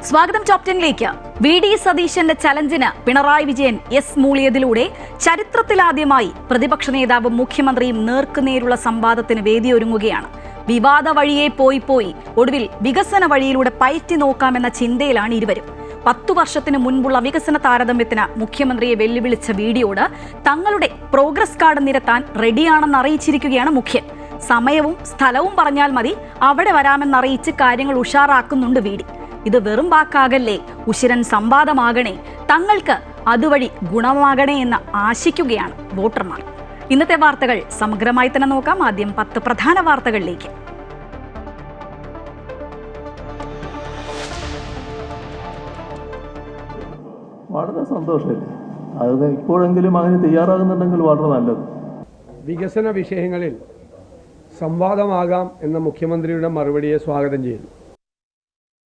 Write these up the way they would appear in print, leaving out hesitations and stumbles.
സ്വാഗതം top 10ലേക്ക്. VD. സതീശന്റെ ചലഞ്ചിന് Pinarayi Vijayan yes മൂളിയതിലൂടെ ചരിത്രത്തിലാദ്യമായി പ്രതിപക്ഷ നേതാവും മുഖ്യമന്ത്രിയും നേർക്കുനേരുള്ള സംവാദത്തിന് വേദിയൊരുങ്ങുകയാണ്. വിവാദ വഴിയെ പോയി ഒടുവിൽ വികസന വഴിയിലൂടെ പയറ്റി നോക്കാമെന്ന ചിന്തയിലാണ് ഇരുവരും. 10 വർഷത്തിന് മുൻപുള്ള വികസന താരതമ്യത്തിന് മുഖ്യമന്ത്രിയെ വെല്ലുവിളിച്ച വി.ഡിയോട് തങ്ങളുടെ പ്രോഗ്രസ് കാർഡ് നിരത്താൻ റെഡിയാണെന്ന് അറിയിച്ചിരിക്കുകയാണ് മുഖ്യൻ. സമയവും സ്ഥലവും പറഞ്ഞാൽ മതി, അവിടെ വരാമെന്നറിയിച്ച് കാര്യങ്ങൾ ഉഷാറാക്കുന്നുണ്ട് വി.ഡി. ഇത് വെറും വാക്കാകല്ലേ, ഉശിരൻ സംവാദമാകണേ, തങ്ങൾക്ക് അതുവഴി ഗുണമാകണേ എന്ന് ആശിക്കുകയാണ് വോട്ടർമാർ. ഇന്നത്തെ വാർത്തകൾ സമഗ്രമായി തന്നെ നോക്കാം. ആദ്യം 10 പ്രധാന വാർത്തകളിലേക്ക്. വളരെ സന്തോഷമല്ലേ, അത് ഇപ്പോഴെങ്കിലും അതിന് തയ്യാറാകുന്നുണ്ടെങ്കിൽ വളരെ നല്ലത്. വികസന വിഷയങ്ങളിൽ സംവാദമാകാം എന്ന മുഖ്യമന്ത്രിയുടെ മറുപടിയെ സ്വാഗതം ചെയ്യുന്നു.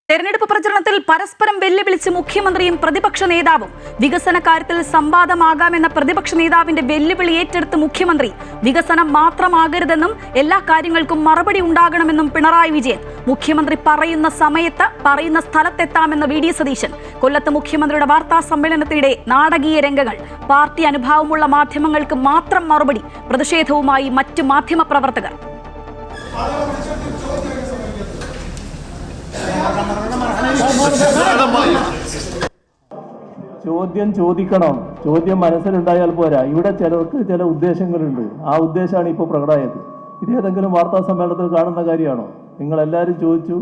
തെരഞ്ഞെടുപ്പ് പ്രചരണത്തിൽ പരസ്പരം വെല്ലുവിളിച്ച് മുഖ്യമന്ത്രിയും പ്രതിപക്ഷ നേതാവും. വികസന കാര്യത്തിൽ സംവാദമാകാമെന്ന പ്രതിപക്ഷ നേതാവിന്റെ വെല്ലുവിളി ഏറ്റെടുത്ത് മുഖ്യമന്ത്രി. വികസനം മാത്രമാകരുതെന്നും എല്ലാ കാര്യങ്ങൾക്കും മറുപടി ഉണ്ടാകണമെന്നും പിണറായി വിജയൻ. മുഖ്യമന്ത്രി പറയുന്ന സമയത്ത് പറയുന്ന സ്ഥലത്തെത്താമെന്ന വി.ഡി. സതീശൻ. കൊല്ലത്ത് മുഖ്യമന്ത്രിയുടെ വാർത്താ സമ്മേളനത്തിനിടെ നാടകീയ രംഗങ്ങൾ. പാർട്ടി അനുഭാവമുള്ള മാധ്യമങ്ങൾക്ക് മാത്രം മറുപടി. പ്രതിഷേധവുമായി മറ്റ് മാധ്യമപ്രവർത്തകർ. ചോദ്യം ചോദിക്കണം, ചോദ്യം മനസ്സിലുണ്ടായാൽ പോരാ. ഇവിടെ ചിലർക്ക് ചില ഉദ്ദേശങ്ങളുണ്ട്, ആ ഉദ്ദേശമാണ് ഇപ്പോൾ പ്രകടമായത്. ഇതേതെങ്കിലും വാർത്താ സമ്മേളനത്തിൽ കാണുന്ന കാര്യമാണോ? നിങ്ങളെല്ലാവരും ചോദിച്ചു,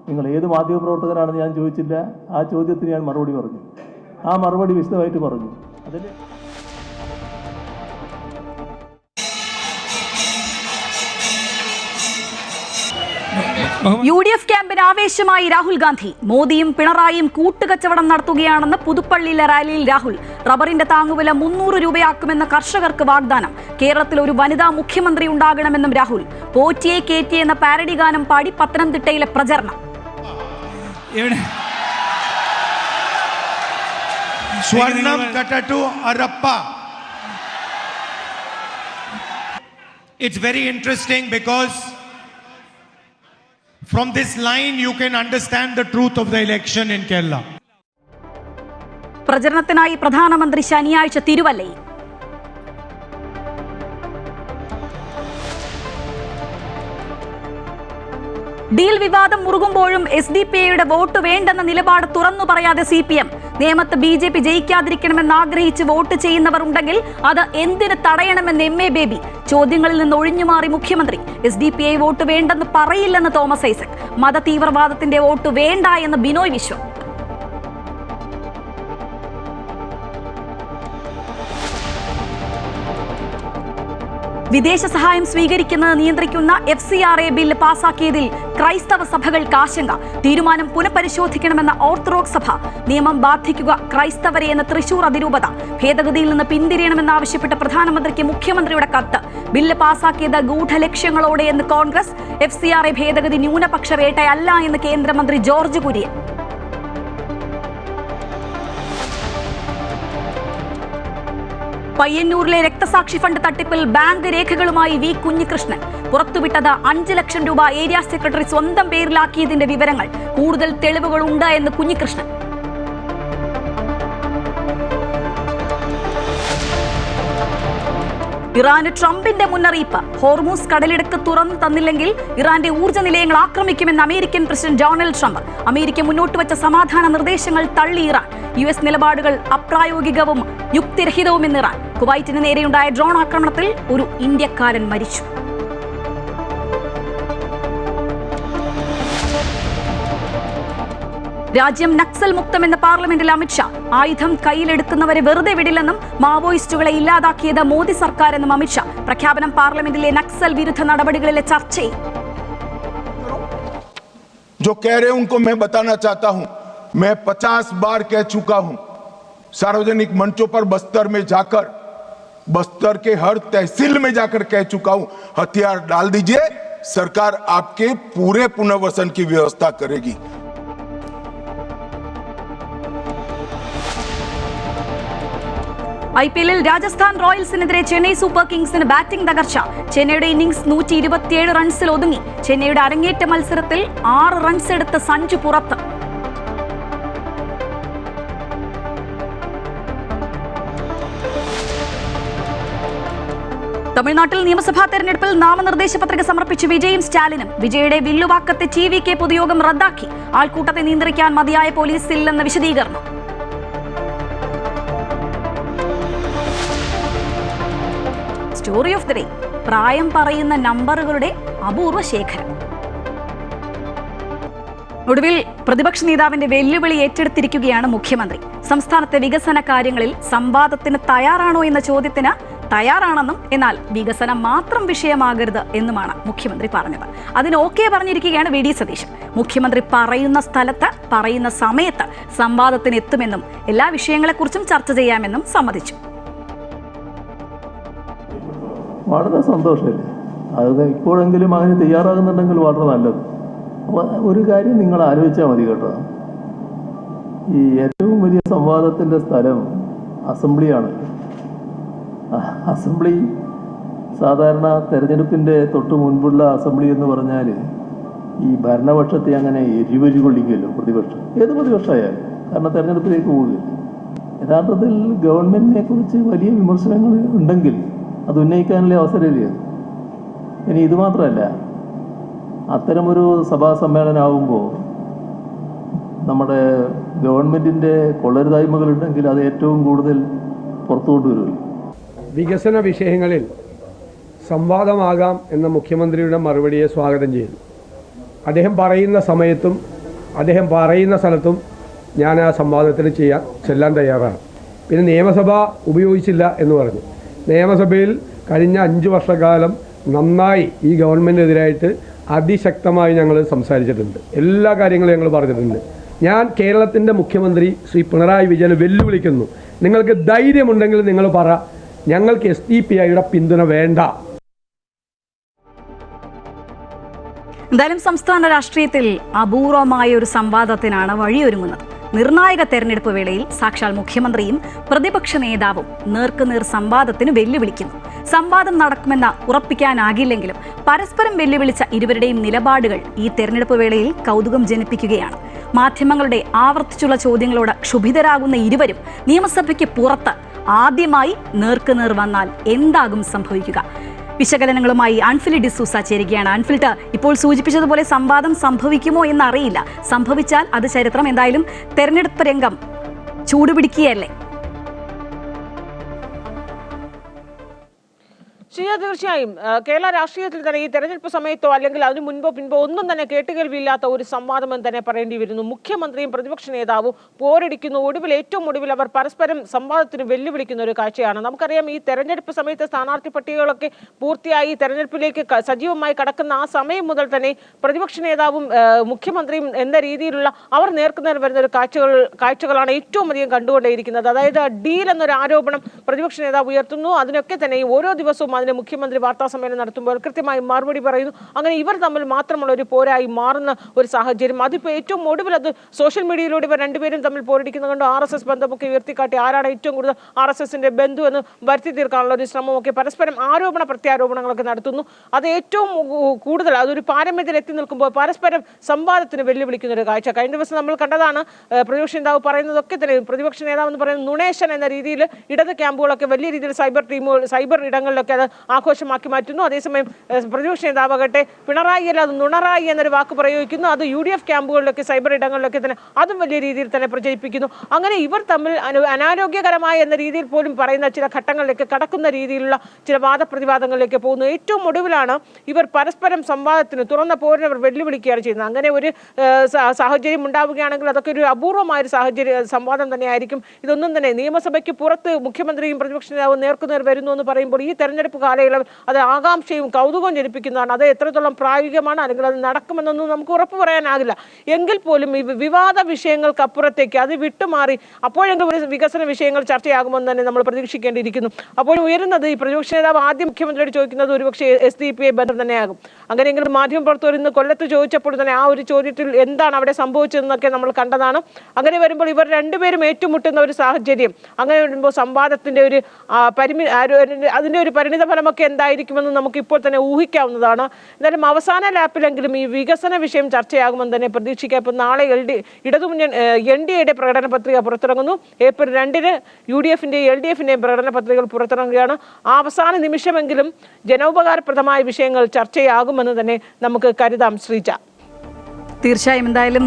നിങ്ങൾ ഏത് മാധ്യമപ്രവർത്തകനാണെന്ന് ഞാൻ ചോദിച്ചില്ല. ആ ചോദ്യത്തിന് ഞാൻ മറുപടി പറഞ്ഞു, ആ മറുപടി വിശദമായിട്ട് പറഞ്ഞു. അതിൽ UDF ക്യാമ്പിന് ആവേശമായി രാഹുൽ ഗാന്ധി. മോദിയും പിണറായിയും കൂട്ടുകച്ചവടം നടത്തുകയാണെന്ന് പുതുപ്പള്ളിയിലെ റാലിയിൽ രാഹുൽ. റബ്ബറിന്റെ താങ്ങുവില 300 രൂപയാക്കുമെന്ന് കർഷകർക്ക് വാഗ്ദാനം. കേരളത്തിൽ ഒരു വനിതാ മുഖ്യമന്ത്രി ഉണ്ടാകണമെന്നും രാഹുൽ. പോറ്റിയെ കേറ്റി എന്ന പാരഡി ഗാനം പാടി പത്തനംതിട്ടയിലെ പ്രചരണം. സ്വർണം കട്ടു അരപ്പ. It's very interesting because from this line you can understand the truth of the election in Kerala. പ്രചരണത്തിനായി പ്രധാനമന്ത്രി ശനിയാഴ്ച തിരുവല്ലയിൽ. ഡീൽ വിവാദം മുറുകുമ്പോഴും SDPIയുടെ വോട്ട് വേണ്ടെന്ന നിലപാട് തുറന്നു പറയാതെ CPM. നിയമത്ത് BJP ജയിക്കാതിരിക്കണമെന്ന് ആഗ്രഹിച്ച് വോട്ട് ചെയ്യുന്നവർ ഉണ്ടെങ്കിൽ അത് എന്തിന് തടയണമെന്ന് MA ബേബി. ചോദ്യങ്ങളിൽ നിന്ന് ഒഴിഞ്ഞുമാറി മുഖ്യമന്ത്രി. SDPI വോട്ട് വേണ്ടെന്ന് പറയില്ലെന്ന് തോമസ് ഐസക്. മത തീവ്രവാദത്തിന്റെ വോട്ട് വേണ്ട എന്ന് ബിനോയ് വിശ്വം. വിദേശ സഹായം സ്വീകരിക്കുന്നത് നിയന്ത്രിക്കുന്ന FCRA ബില്ല് പാസാക്കിയതിൽ ക്രൈസ്തവ സഭകൾക്ക് ആശങ്ക. തീരുമാനം പുനഃപരിശോധിക്കണമെന്ന ഓർത്തഡോക്സ് സഭ. നിയമം ബാധിക്കുക ക്രൈസ്തവരെ എന്ന തൃശൂർ അതിരൂപത. ഭേദഗതിയിൽ നിന്ന് പിന്തിരിയണമെന്നാവശ്യപ്പെട്ട പ്രധാനമന്ത്രിക്ക് മുഖ്യമന്ത്രിയുടെ കത്ത്. ബില്ല് പാസാക്കിയത് ഗൂഢലക്ഷ്യങ്ങളോടെ എന്ന് കോൺഗ്രസ്. FCRA ഭേദഗതി ന്യൂനപക്ഷ വേട്ടയല്ല എന്ന് കേന്ദ്രമന്ത്രി ജോർജ് കുര്യൻ. പയ്യന്നൂരിലെ രക്തസാക്ഷി ഫണ്ട് തട്ടിപ്പിൽ ബാങ്ക് രേഖകളുമായി വി. കുഞ്ഞികൃഷ്ണൻ. പുറത്തുവിട്ടത് 5 ലക്ഷം രൂപ ഏരിയ സെക്രട്ടറി സ്വന്തം പേരിലാക്കിയതിന്റെ വിവരങ്ങൾ. കൂടുതൽ തെളിവുകളുണ്ട് എന്ന് കുഞ്ഞികൃഷ്ണൻ. ഇറാന് ട്രംപിന്റെ മുന്നറിയിപ്പ്. ഹോർമൂസ് കടലിടുക്ക് തുറന്നു തന്നില്ലെങ്കിൽ ഇറാന്റെ ഊർജ്ജ നിലയങ്ങൾ ആക്രമിക്കുമെന്ന് American president Donald Trump. America മുന്നോട്ട് വച്ച സമാധാന നിർദ്ദേശങ്ങൾ തള്ളി ഇറാൻ. US നിലപാടുകൾ അപ്രായോഗികവും യുക്തിരഹിതവുമെന്ന് ഇറാൻ. കുവൈറ്റിന് നേരെയുണ്ടായ ഡ്രോൺ ആക്രമണത്തിൽ ഒരു ഇന്ത്യക്കാരൻ മരിച്ചു. രാജ്യം നക്സൽ മുക്തമെന്ന് പാർലമെന്റിൽ അമിത്ഷാ. ആയുധം കയ്യിലെടുക്കുന്നവരെ വെറുതെ വിടില്ലെന്നും മാവോയിസ്റ്റുകളെ ഇല്ലാതാക്കിയത് മോദി സർക്കാരെന്നും അമിത്ഷാ. പ്രഖ്യാപനം പാർലമെന്റിലെ നക്സൽ വിരുദ്ധ നടപടികളിലെ ചർച്ചയിൽ. जो कह रहे हैं उनको मैं बताना चाहता हूं, मैं 50 बार कह चुका हूं सार्वजनिक मंचों पर, बस्तर के हर तहसील में जाकर कह चुका हूं, हथियार डाल दीजिए, सरकार आपके पूरे पुनर्वसन की व्यवस्था करेगी. IPL രാജസ്ഥാൻ റോയൽസിനെതിരെ ചെന്നൈ സൂപ്പർ കിങ്സിന് ബാറ്റിംഗ് തകർച്ച. ചെന്നൈയുടെ ഇന്നിംഗ്സ് 127 റൺസിൽ ഒതുങ്ങി. ചെന്നൈയുടെ അരങ്ങേറ്റ മത്സരത്തിൽ 6 റൺസ് എടുത്ത് സഞ്ജു പുറത്ത്. തമിഴ്നാട്ടിൽ നിയമസഭാ തെരഞ്ഞെടുപ്പിൽ നാമനിർദ്ദേശ പത്രിക സമർപ്പിച്ച് വിജയും സ്റ്റാലിനും. വിജയുടെ വില്ലുവാക്കത്തെ TVK പൊതുയോഗം റദ്ദാക്കി. ആൾക്കൂട്ടത്തെ നിയന്ത്രിക്കാൻ മതിയായ പോലീസ് ഇല്ലെന്ന വിശദീകരണം. സ്റ്റോറി ഓഫ് ദി ഡേ: പ്രായം പറയുന്ന നമ്പറുകളുടെ അപൂർവ ശേഖരം. ഒടുവിൽ പ്രതിപക്ഷ നേതാവിന്റെ വെല്ലുവിളി ഏറ്റെടുത്തിരിക്കുകയാണ് മുഖ്യമന്ത്രി. സംസ്ഥാനത്തെ വികസന കാര്യങ്ങളിൽ സംവാദത്തിന് തയ്യാറാണോ എന്ന ചോദ്യത്തിന് തയ്യാറാണെന്നും, എന്നാൽ വികസനം മാത്രം വിഷയമാകരുത് എന്നുമാണ് മുഖ്യമന്ത്രി പറഞ്ഞത്. അതിന് ഓക്കെ പറഞ്ഞിരിക്കുകയാണ് VD സതീശൻ. മുഖ്യമന്ത്രി പറയുന്ന സ്ഥലത്ത് പറയുന്ന സമയത്ത് സംവാദത്തിന് എത്തുമെന്നും എല്ലാ വിഷയങ്ങളെക്കുറിച്ചും ചർച്ച ചെയ്യാമെന്നും സമ്മതിച്ചു. വളരെ സന്തോഷമല്ലേ? അത് ഇപ്പോഴെങ്കിലും അങ്ങനെ തയ്യാറാകുന്നുണ്ടെങ്കിൽ വളരെ നല്ലത്. അപ്പോൾ ഒരു കാര്യം നിങ്ങൾ ആലോചിച്ചാൽ മതി കേട്ടോ. ഈ ഏറ്റവും വലിയ സംവാദത്തിൻ്റെ സ്ഥലം അസംബ്ലിയാണ്. അസംബ്ലി സാധാരണ തെരഞ്ഞെടുപ്പിൻ്റെ തൊട്ട് മുൻപുള്ള അസംബ്ലി എന്ന് പറഞ്ഞാൽ ഈ ഭരണപക്ഷത്തെ അങ്ങനെ എരിവരി കൊള്ളിക്കുമല്ലോ പ്രതിപക്ഷം, ഏത് പ്രതിപക്ഷമായാലും, കാരണം തെരഞ്ഞെടുപ്പിലേക്ക് പോവുകയില്ല. യഥാർത്ഥത്തിൽ ഗവൺമെൻറ്റിനെ കുറിച്ച് വലിയ വിമർശനങ്ങൾ ഉണ്ടെങ്കിൽ അത് ഉന്നയിക്കാനുള്ള അവസരമില്ല. ഇനി ഇത് മാത്രമല്ല, അത്തരമൊരു സഭാ സമ്മേളനമാകുമ്പോൾ നമ്മുടെ ഗവൺമെൻറ്റിൻ്റെ കൊള്ളരുതായ്മകളുണ്ടെങ്കിൽ അത് ഏറ്റവും കൂടുതൽ പുറത്തു കൊണ്ടുവരുമല്ലോ. വികസന വിഷയങ്ങളിൽ സംവാദമാകാം എന്ന മുഖ്യമന്ത്രിയുടെ മറുപടിയെ സ്വാഗതം ചെയ്യുന്നു. അദ്ദേഹം പറയുന്ന സമയത്തും അദ്ദേഹം പറയുന്ന സ്ഥലത്തും ഞാൻ ആ സംവാദത്തിന് ചെല്ലാൻ തയ്യാറാണ്. പിന്നെ നിയമസഭ ഉപയോഗിച്ചില്ല എന്ന് പറഞ്ഞു. നിയമസഭയിൽ കഴിഞ്ഞ 5 വർഷക്കാലം നന്നായി ഈ ഗവൺമെൻറ്റിനെതിരായിട്ട് അതിശക്തമായി ഞങ്ങൾ സംസാരിച്ചിട്ടുണ്ട്. എല്ലാ കാര്യങ്ങളും ഞങ്ങൾ പറഞ്ഞിട്ടുണ്ട്. ഞാൻ കേരളത്തിൻ്റെ മുഖ്യമന്ത്രി ശ്രീ പിണറായി വിജയനെ വെല്ലുവിളിക്കുന്നു. നിങ്ങൾക്ക് ധൈര്യമുണ്ടെങ്കിൽ നിങ്ങൾ പറ, ഞങ്ങൾക്ക് SDPIയുടെ പിന്തുണ വേണ്ട. എന്തായാലും സംസ്ഥാന രാഷ്ട്രീയത്തിൽ അപൂർവമായ ഒരു സംവാദത്തിനാണ് വഴിയൊരുങ്ങുന്നത്. നിർണായക തെരഞ്ഞെടുപ്പ് വേളയിൽ സാക്ഷാൽ മുഖ്യമന്ത്രിയും പ്രതിപക്ഷ നേതാവും നേർക്കുനേർ സംവാദത്തിന് വെല്ലുവിളിക്കുന്നു. സംവാദം നടക്കുമെന്ന് ഉറപ്പിക്കാനാകില്ലെങ്കിലും പരസ്പരം വെല്ലുവിളിച്ച ഇരുവരുടെയും നിലപാടുകൾ ഈ തെരഞ്ഞെടുപ്പ് വേളയിൽ കൗതുകം ജനിപ്പിക്കുകയാണ്. മാധ്യമങ്ങളുടെ ആവർത്തിച്ചുള്ള ചോദ്യങ്ങളോട് ക്ഷുഭിതരാകുന്ന ഇരുവരും നിയമസഭയ്ക്ക് പുറത്ത് ആദ്യമായി നേർക്കുനേർ വന്നാൽ എന്താകും സംഭവിക്കുക? വിശകലനങ്ങളുമായി അൻഫിലി ഡിസൂസ ചേരുകയാണ്. അൻഫിൽട്ട്, ഇപ്പോൾ സൂചിപ്പിച്ചതുപോലെ സംവാദം സംഭവിക്കുമോ എന്നറിയില്ല. സംഭവിച്ചാൽ അത് ചരിത്രം. എന്തായാലും തെരഞ്ഞെടുപ്പ് രംഗം ചൂടുപിടിക്കുകയല്ലേ? തീർച്ചയായും കേരള രാഷ്ട്രീയത്തിൽ തന്നെ ഈ തെരഞ്ഞെടുപ്പ് സമയത്തോ അല്ലെങ്കിൽ അതിനു മുൻപോ പിൻപോ ഒന്നും തന്നെ കേട്ടുകേൾവിയില്ലാത്ത ഒരു സംവാദം എന്ന് തന്നെ പറയേണ്ടി വരുന്നു. മുഖ്യമന്ത്രിയും പ്രതിപക്ഷ നേതാവും പോരടിക്കുന്നു. ഏറ്റവും ഒടുവിൽ അവർ പരസ്പരം സംവാദത്തിന് വെല്ലുവിളിക്കുന്ന ഒരു കാഴ്ചയാണ്. നമുക്കറിയാം, ഈ തെരഞ്ഞെടുപ്പ് സമയത്ത് സ്ഥാനാർത്ഥി പട്ടികകളൊക്കെ പൂർത്തിയായി തെരഞ്ഞെടുപ്പിലേക്ക് സജീവമായി കടക്കുന്ന ആ സമയം മുതൽ തന്നെ പ്രതിപക്ഷ നേതാവും മുഖ്യമന്ത്രിയും എന്ന രീതിയിലുള്ള അവർ നേർക്കുനേർ വരുന്ന ഒരു കാഴ്ചകളാണ് ഏറ്റവും അധികം കണ്ടുകൊണ്ടേയിരിക്കുന്നത്. അതായത് ഡീൽ എന്നൊരു ആരോപണം പ്രതിപക്ഷ നേതാവ് ഉയർത്തുന്നു. അതിനൊക്കെ തന്നെ ഓരോ ദിവസവും അതിന് മുഖ്യമന്ത്രി വാർത്താ സമ്മേളനം നടത്തുമ്പോൾ കൃത്യമായി മറുപടി പറയുന്നു. അങ്ങനെ ഇവർ തമ്മിൽ മാത്രമുള്ള ഒരു പോരായി മാറുന്ന ഒരു സാഹചര്യം. അതിപ്പോൾ ഏറ്റവും ഒടുവിൽ അത് സോഷ്യൽ മീഡിയയിലൂടെ ഇവർ രണ്ടുപേരും തമ്മിൽ പോരടിക്കുന്നത് കൊണ്ട് RSS ബന്ധമൊക്കെ ഉയർത്തിക്കാട്ടി ആരാണ് ഏറ്റവും കൂടുതൽ RSSന്റെ ബന്ധു എന്ന് വരുത്തി തീർക്കാനുള്ള ഒരു ശ്രമമൊക്കെ പരസ്പരം ആരോപണ പ്രത്യാരോപണങ്ങളൊക്കെ നടത്തുന്നു. അത് ഏറ്റവും കൂടുതൽ അതൊരു പാരമ്യത്തിൽ എത്തി നിൽക്കുമ്പോൾ പരസ്പരം സംവാദത്തിന് വെല്ലുവിളിക്കുന്ന ഒരു കാഴ്ച കഴിഞ്ഞ ദിവസം നമ്മൾ കണ്ടതാണ്. പ്രതിപക്ഷ നേതാവ് പറയുന്നതൊക്കെ തന്നെ പ്രതിപക്ഷ നേതാവ് എന്ന് പറയുന്നത് നുണേശൻ എന്ന രീതിയിൽ ഇടത് ക്യാമ്പുകളൊക്കെ വലിയ രീതിയിൽ സൈബർ ഇടങ്ങളിലൊക്കെ അത് ആഘോഷമാക്കി മാറ്റുന്നു. അതേസമയം പ്രതിപക്ഷ നേതാവാകട്ടെ പിണറായി അല്ല അത് നുണറായി എന്നൊരു വാക്ക് പ്രയോഗിക്കുന്നു. അത് UDF ക്യാമ്പുകളിലൊക്കെ സൈബർ ഇടങ്ങളിലൊക്കെ തന്നെ അതും വലിയ രീതിയിൽ തന്നെ പ്രചരിപ്പിക്കുന്നു. അങ്ങനെ ഇവർ തമ്മിൽ അനാരോഗ്യകരമായ എന്ന രീതിയിൽ പോലും പറയുന്ന ചില ഘട്ടങ്ങളിലേക്ക് കടക്കുന്ന രീതിയിലുള്ള ചില വാദപ്രതിവാദങ്ങളിലേക്ക് പോകുന്നു. ഏറ്റവും ഒടുവിലാണ് ഇവർ പരസ്പരം സംവാദത്തിന് തുറന്ന പോരിനെ അവർ വെല്ലുവിളിക്കുകയാണ് ചെയ്യുന്നത്. അങ്ങനെ ഒരു സാഹചര്യം ഉണ്ടാവുകയാണെങ്കിൽ അതൊക്കെ ഒരു അപൂർവമായ ഒരു സംവാദം തന്നെയായിരിക്കും. ഇതൊന്നും തന്നെ നിയമസഭയ്ക്ക് പുറത്ത് മുഖ്യമന്ത്രിയും പ്രതിപക്ഷ നേതാവും നേർക്കുനേർ വരുന്നു എന്ന് പറയുമ്പോൾ ഈ തെരഞ്ഞെടുപ്പ് കാലയളവിൽ അത് ആകാംക്ഷയും കൗതുകവും ജനിപ്പിക്കുന്നതാണ്. അത് എത്രത്തോളം പ്രായോഗികമാണ് അല്ലെങ്കിൽ അത് നടക്കുമെന്നൊന്നും നമുക്ക് ഉറപ്പ് പറയാനാകില്ല. എങ്കിൽ പോലും ഈ വിവാദ വിഷയങ്ങൾക്കപ്പുറത്തേക്ക് അത് വിട്ടുമാറി അപ്പോഴെങ്കിലും ഒരു വികസന വിഷയങ്ങൾ ചർച്ചയാകുമെന്ന് തന്നെ നമ്മൾ പ്രതീക്ഷിക്കേണ്ടിയിരിക്കുന്നു. അപ്പോൾ ഉയരുന്നത് ഈ പ്രതിപക്ഷ നേതാവ് ആദ്യം മുഖ്യമന്ത്രിയോട് ചോദിക്കുന്നത് ഒരുപക്ഷെ SDPI ബന്ധം തന്നെയാകും. അങ്ങനെയെങ്കിലും മാധ്യമപ്രവർത്തകർ ഇന്ന് കൊല്ലത്ത് ചോദിച്ചപ്പോൾ തന്നെ ആ ഒരു ചോദ്യത്തിൽ എന്താണ് അവിടെ സംഭവിച്ചതെന്നൊക്കെ നമ്മൾ കണ്ടതാണ്. അങ്ങനെ വരുമ്പോൾ ഇവർ രണ്ടുപേരും ഏറ്റുമുട്ടുന്ന ഒരു സാഹചര്യം, അങ്ങനെ വരുമ്പോൾ സംവാദത്തിന്റെ ഒരു അതിന്റെ ഒരു പരിണിത അനന്തരഫലമൊക്കെ എന്തായിരിക്കുമെന്ന് നമുക്ക് ഇപ്പോൾ തന്നെ ഊഹിക്കാവുന്നതാണ്. എന്തായാലും അവസാന ലാപ്പിലെങ്കിലും ഈ വികസന വിഷയം ചർച്ചയാകുമെന്ന് തന്നെ പ്രതീക്ഷിക്കാം. ഇപ്പോൾ നാളെ NDAയുടെ പ്രകടന പത്രിക പുറത്തിറങ്ങുന്നു. ഏപ്രിൽ 2-ന് UDF-ന്റെയും LDF-ന്റെയും പ്രകടന പത്രികകൾ പുറത്തിറങ്ങുകയാണ്. ആ അവസാന നിമിഷമെങ്കിലും ജനോപകാരപ്രദമായ വിഷയങ്ങൾ ചർച്ചയാകുമെന്ന് തന്നെ നമുക്ക് കരുതാം. ശ്രീജ, തീർച്ചയായും എന്തായാലും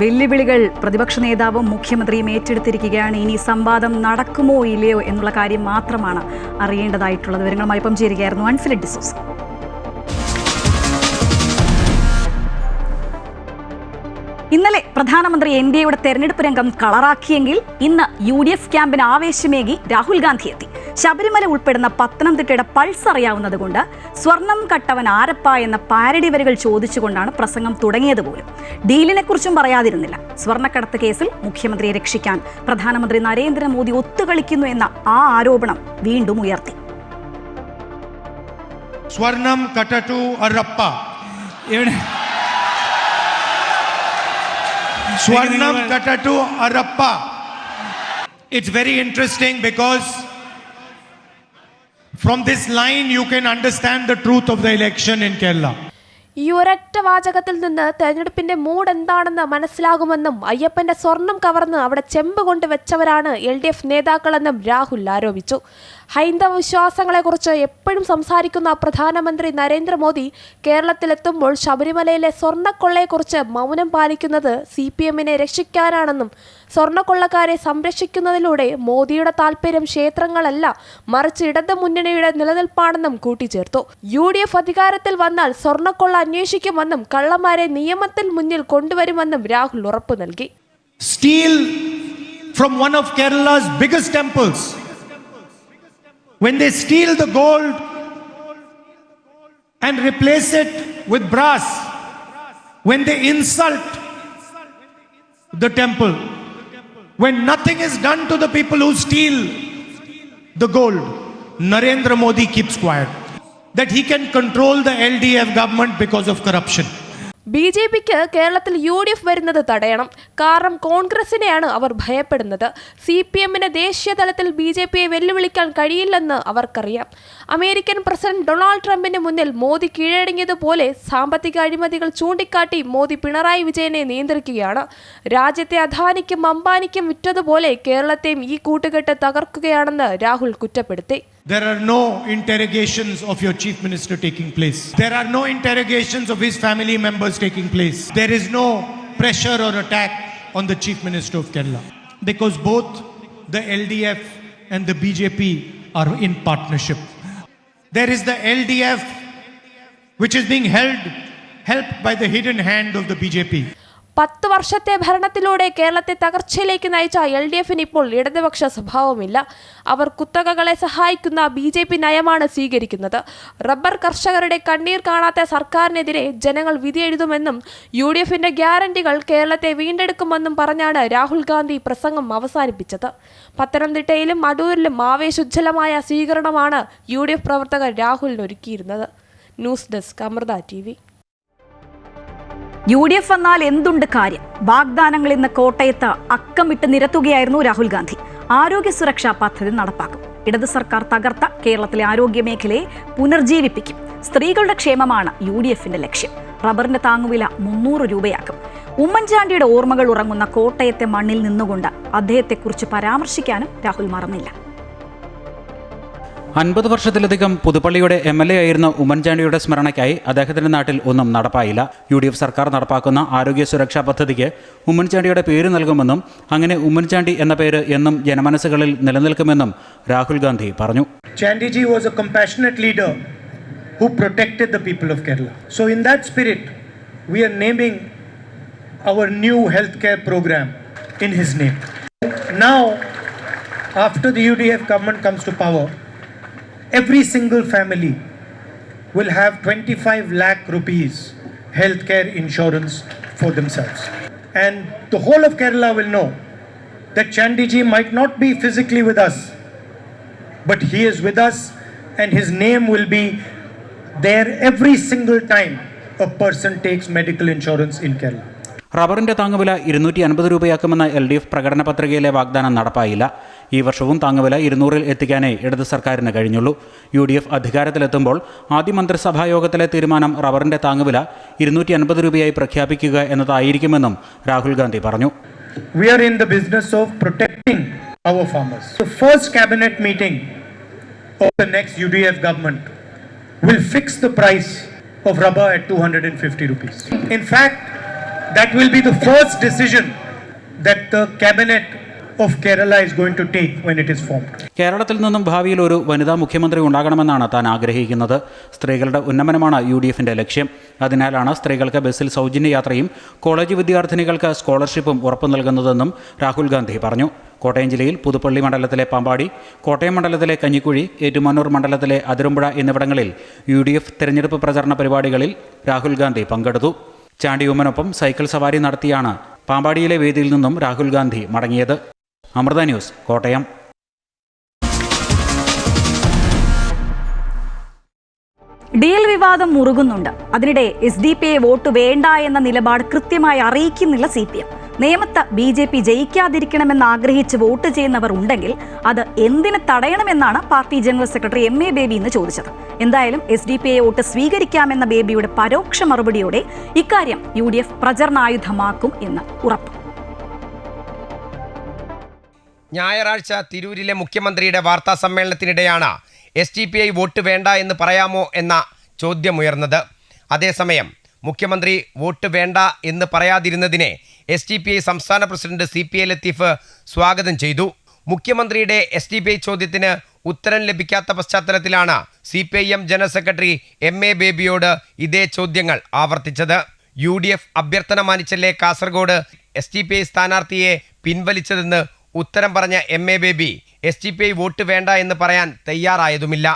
വെല്ലുവിളികൾ പ്രതിപക്ഷ നേതാവും മുഖ്യമന്ത്രിയും ഏറ്റെടുത്തിരിക്കുകയാണ്. ഇനി സംവാദം നടക്കുമോ ഇല്ലയോ എന്നുള്ള കാര്യം മാത്രമാണ് അറിയേണ്ടതായിട്ടുള്ളത്. വിവരങ്ങളുമായി ഇപ്പം ചേരുകയായിരുന്നു അൻഫിലിഡ് ഡിസോസ. ഇന്നലെ പ്രധാനമന്ത്രി NDAയുടെ തെരഞ്ഞെടുപ്പ് രംഗം കളറാക്കിയെങ്കിൽ ഇന്ന് UDF ക്യാമ്പിന് ആവേശമേകി രാഹുൽ ഗാന്ധി എത്തി. ശബരിമല ഉൾപ്പെടുന്ന പത്തനംതിട്ടയുടെ പൾസ് അറിയാവുന്നതുകൊണ്ട് സ്വർണം കട്ടവൻ ആരപ്പ എന്ന പാരഡി വരികൾ ചോദിച്ചുകൊണ്ടാണ് പ്രസംഗം തുടങ്ങിയത് പോലും. ഡീലിനെ കുറിച്ചും പറയാതിരുന്നില്ല. സ്വർണ്ണക്കടത്ത് കേസിൽ മുഖ്യമന്ത്രിയെ രക്ഷിക്കാൻ പ്രധാനമന്ത്രി നരേന്ദ്രമോദി ഒത്തുകളിക്കുന്നു എന്ന ആ ആരോപണം വീണ്ടും ഉയർത്തി. സ്വർണം കട്ടു അരപ്പ Swarnam Katatu Arappa. It's very interesting because from this line you can understand the truth of the election in Kerala. ഈ ഒരൊറ്റ വാചകത്തിൽ നിന്ന് തെരഞ്ഞെടുപ്പിന്റെ മൂഡ് എന്താണെന്ന് മനസ്സിലാകുമെന്നും അയ്യപ്പന്റെ സ്വർണം കവർന്ന് അവിടെ ചെമ്പ് കൊണ്ട് വെച്ചവരാണ് LDF നേതാക്കളെന്നും രാഹുൽ ആരോപിച്ചു. ഹൈന്ദവ വിശ്വാസങ്ങളെക്കുറിച്ച് എപ്പോഴും സംസാരിക്കുന്ന പ്രധാനമന്ത്രി നരേന്ദ്രമോദി കേരളത്തിലെത്തുമ്പോൾ ശബരിമലയിലെ സ്വർണ്ണക്കൊള്ളയെക്കുറിച്ച് മൗനം പാലിക്കുന്നത് CPM-നെ രക്ഷിക്കാനാണെന്നും സ്വർണ്ണക്കൊള്ളക്കാരെ സംരക്ഷിക്കുന്നതിലൂടെ മോദിയുടെ താൽപര്യം ക്ഷേത്രങ്ങളല്ല മറിച്ച് ഇടത് മുന്നണിയുടെ നിലനിൽപ്പാണെന്നും കൂട്ടിച്ചേർത്തു. UDF അധികാരത്തിൽ വന്നാൽ സ്വർണ്ണക്കൊള്ള അന്വേഷിക്കുമെന്നും കള്ളന്മാരെ നിയമത്തിൽ മുന്നിൽ കൊണ്ടുവരുമെന്നും രാഹുൽ ഉറപ്പു നൽകി. Steal from one of Kerala's biggest temples. When they steal the gold and replace it with brass, when they insult the temple, when nothing is done to the people who steal the gold, Narendra Modi keeps quiet. That he can control the LDF government because of corruption. BJPക്ക് കേരളത്തിൽ UDF വരുന്നത് തടയണം. കാരണം കോൺഗ്രസിനെയാണ് അവർ ഭയപ്പെടുന്നത്. CPM-ന് ദേശീയ തലത്തിൽ BJPയെ വെല്ലുവിളിക്കാൻ കഴിയില്ലെന്ന് അവർക്കറിയാം. American president Donald ട്രംപിന് മുന്നിൽ മോദി കീഴടങ്ങിയതുപോലെ സാമ്പത്തിക അഴിമതികൾ ചൂണ്ടിക്കാട്ടി മോദി പിണറായി വിജയനെ നിയന്ത്രിക്കുകയാണ്. രാജ്യത്തെ അദാനിക്കും അംബാനിക്കും വിറ്റതുപോലെ കേരളത്തെയും ഈ കൂട്ടുകെട്ട് തകർക്കുകയാണെന്ന് രാഹുൽ കുറ്റപ്പെടുത്തി. There are no interrogations of your chief minister taking place. There are no interrogations of his family members taking place. There is no pressure or attack on the chief minister of Kerala. Because both the LDF and the BJP are in partnership. There is the LDF which is being helped by the hidden hand of the BJP. 10 വർഷത്തെ ഭരണത്തിലൂടെ കേരളത്തെ തകർച്ചയിലേക്ക് നയിച്ച LDF-ന് ഇപ്പോൾ ഇടതുപക്ഷ സ്വഭാവമില്ല. അവർ കുത്തകകളെ സഹായിക്കുന്ന BJP നയമാണ് സ്വീകരിക്കുന്നത്. Rubber കർഷകരുടെ കണ്ണീർ കാണാത്ത സർക്കാരിനെതിരെ ജനങ്ങൾ വിധിയെഴുതുമെന്നും UDF-ന്റെ ഗ്യാരണ്ടികൾ കേരളത്തെ വീണ്ടെടുക്കുമെന്നും പറഞ്ഞാണ് രാഹുൽ ഗാന്ധി പ്രസംഗം അവസാനിപ്പിച്ചത്. പത്തനംതിട്ടയിലും അടൂരിലും ആവേശോജ്വലമായ സ്വീകരണമാണ് UDF പ്രവർത്തകർ രാഹുലിന് ഒരുക്കിയിരുന്നത്. News desk Amrita TV. UDF എന്നാൽ എന്തുണ്ട് കാര്യം? വാഗ്ദാനങ്ങൾ ഇന്ന് കോട്ടയത്ത് അക്കമിട്ട് നിരത്തുകയായിരുന്നു രാഹുൽ ഗാന്ധി. ആരോഗ്യ സുരക്ഷാ പദ്ധതി നടപ്പാക്കും. ഇടത് സർക്കാർ തകർത്ത കേരളത്തിലെ ആരോഗ്യ മേഖലയെ പുനർജീവിപ്പിക്കും. സ്ത്രീകളുടെ ക്ഷേമമാണ് UDF-ന്റെ ലക്ഷ്യം. റബ്ബറിന്റെ താങ്ങുവില 300 രൂപയാക്കും. ഉമ്മൻചാണ്ടിയുടെ ഓർമ്മകൾ ഉറങ്ങുന്ന കോട്ടയത്തെ മണ്ണിൽ നിന്നുകൊണ്ട് അദ്ദേഹത്തെക്കുറിച്ച് പരാമർശിക്കാനും രാഹുൽ മറന്നില്ല. 50 വർഷത്തിലധികം പുതുപ്പള്ളിയുടെ MLA ആയിരുന്ന ഉമ്മൻചാണ്ടിയുടെ സ്മരണയ്ക്കായി അദ്ദേഹത്തിന്റെ നാട്ടിൽ ഒന്നും നടപ്പായില്ല. UDF സർക്കാർ നടപ്പാക്കുന്ന ആരോഗ്യ സുരക്ഷാ പദ്ധതിക്ക് ഉമ്മൻചാണ്ടിയുടെ പേര് നൽകുമെന്നും അങ്ങനെ ഉമ്മൻചാണ്ടി എന്ന പേര് എന്നും ജനമനസ്സുകളിൽ നിലനിൽക്കുമെന്നും രാഹുൽ ഗാന്ധി പറഞ്ഞു. Chandiji was a compassionate leader who protected the people of Kerala. So in that spirit, we are naming our new healthcare program in his name. Now, after the UDF government comes to power, every single family will have 25 lakh rupees healthcare insurance for themselves. And the whole of Kerala will know that Chandiji might not be physically with us, but he is with us and his name will be there every single time a person takes medical insurance in Kerala. റബ്ബറിന്റെ താങ്ങുവില 250 രൂപയാക്കുമെന്ന LDF പ്രകടന പത്രികയിലെ വാഗ്ദാനം നടപ്പായില്ല. ഈ വർഷവും താങ്ങുവില 200-ൽ എത്തിക്കാനേ ഇടത് സർക്കാരിന് കഴിഞ്ഞുള്ളൂ. UDF അധികാരത്തിലെത്തുമ്പോൾ ആദ്യ മന്ത്രിസഭാ യോഗത്തിലെ തീരുമാനം റബ്ബറിന്റെ താങ്ങുവില 250 രൂപയായി പ്രഖ്യാപിക്കുക എന്നതായിരിക്കുമെന്നും രാഹുൽ ഗാന്ധി പറഞ്ഞു. We are in the business of protecting our farmers. The first cabinet meeting of the next UDF government will fix the price of rubber at 250 rupees. In fact, that will be the first decision that the cabinet of Kerala is going to take when it is formed. കേരളത്തിൽ നിന്നും ഭാവിയിൽ ഒരു വനിതാ മുഖ്യമന്ത്രി ഉണ്ടാകണമെന്നാണ് താൻ ആഗ്രഹിക്കുന്നത്. സ്ത്രീകളുടെ ഉന്നമനമാണ് UDFന്റെ ലക്ഷ്യം. അതിനാലാണ് സ്ത്രീകൾക്ക് ബസ്സിൽ സൗജന്യ യാത്രയും കോളേജ് വിദ്യാർത്ഥിനികൾക്ക് സ്കോളർഷിപ്പും ഉറപ്പു നൽകുന്നതെന്നും രാഹുൽ ഗാന്ധി പറഞ്ഞു. കോട്ടയം ജില്ലയിൽ പുതുപ്പള്ളി മണ്ഡലത്തിലെ പാമ്പാടി, കോട്ടയം മണ്ഡലത്തിലെ കഞ്ഞിക്കുഴി, ഏറ്റുമാനൂർ മണ്ഡലത്തിലെ അതിരമ്പുഴ എന്നിവിടങ്ങളിൽ UDF തെരഞ്ഞെടുപ്പ് പ്രചരണ പരിപാടികളിൽ രാഹുൽ ഗാന്ധി പങ്കെടുത്തു. ചാണ്ടിയുമ്മനൊപ്പം സൈക്കിൾ സവാരി നടത്തിയാണ് പാമ്പാടിയിലെ വേദിയിൽ നിന്നും രാഹുൽ ഗാന്ധി മടങ്ങിയത്. അമൃത ന്യൂസ്, കോട്ടയം. ഡീൽ വിവാദം മുറുകുന്നുണ്ട്. അതിനിടെ SDP വോട്ട് വേണ്ട എന്ന നിലപാട് കൃത്യമായി അറിയിക്കുന്നില്ല CPM. നേമത്ത് BJP ജയിക്കാതിരിക്കണമെന്ന് ആഗ്രഹിച്ച് വോട്ട് ചെയ്യുന്നവർ ഉണ്ടെങ്കിൽ അത് എന്തിന് തടയണമെന്നാണ് party general secretary MA Baby ഇന്ന് ചോദിച്ചത്. എന്തായാലും SDP വോട്ട് സ്വീകരിക്കാമെന്ന ബേബിയുടെ പരോക്ഷ മറുപടിയോടെ ഇക്കാര്യം UDF പ്രചരണായുധമാക്കും എന്ന് ഉറപ്പ്. ഞായറാഴ്ച തിരൂരിലെ മുഖ്യമന്ത്രിയുടെ വാർത്താ സമ്മേളനത്തിനിടെയാണ് SDP വോട്ട് വേണ്ട എന്ന് പറയാമോ എന്ന ചോദ്യമുയർന്നത്. അതേസമയം മുഖ്യമന്ത്രി വോട്ട് വേണ്ട എന്ന് പറയാതിരുന്നതിനെ SDP സംസ്ഥാന പ്രസിഡന്റ് CPI ലത്തീഫ് സ്വാഗതം ചെയ്തു. മുഖ്യമന്ത്രിയുടെ SDP ചോദ്യത്തിന് ഉത്തരം ലഭിക്കാത്ത പശ്ചാത്തലത്തിലാണ് CPIM ജനറൽ സെക്രട്ടറി MA ബേബിയോട് ഇതേ ചോദ്യങ്ങൾ ആവർത്തിച്ചത്. UDF അഭ്യർത്ഥന മാനിച്ചല്ലേ കാസർഗോഡ് SDP സ്ഥാനാർത്ഥിയെ പിൻവലിച്ചതെന്ന് ഉത്തരം പറഞ്ഞ MA ബേബി SDP വോട്ട് വേണ്ട എന്ന് പറയാൻ തയ്യാറായതുമില്ല.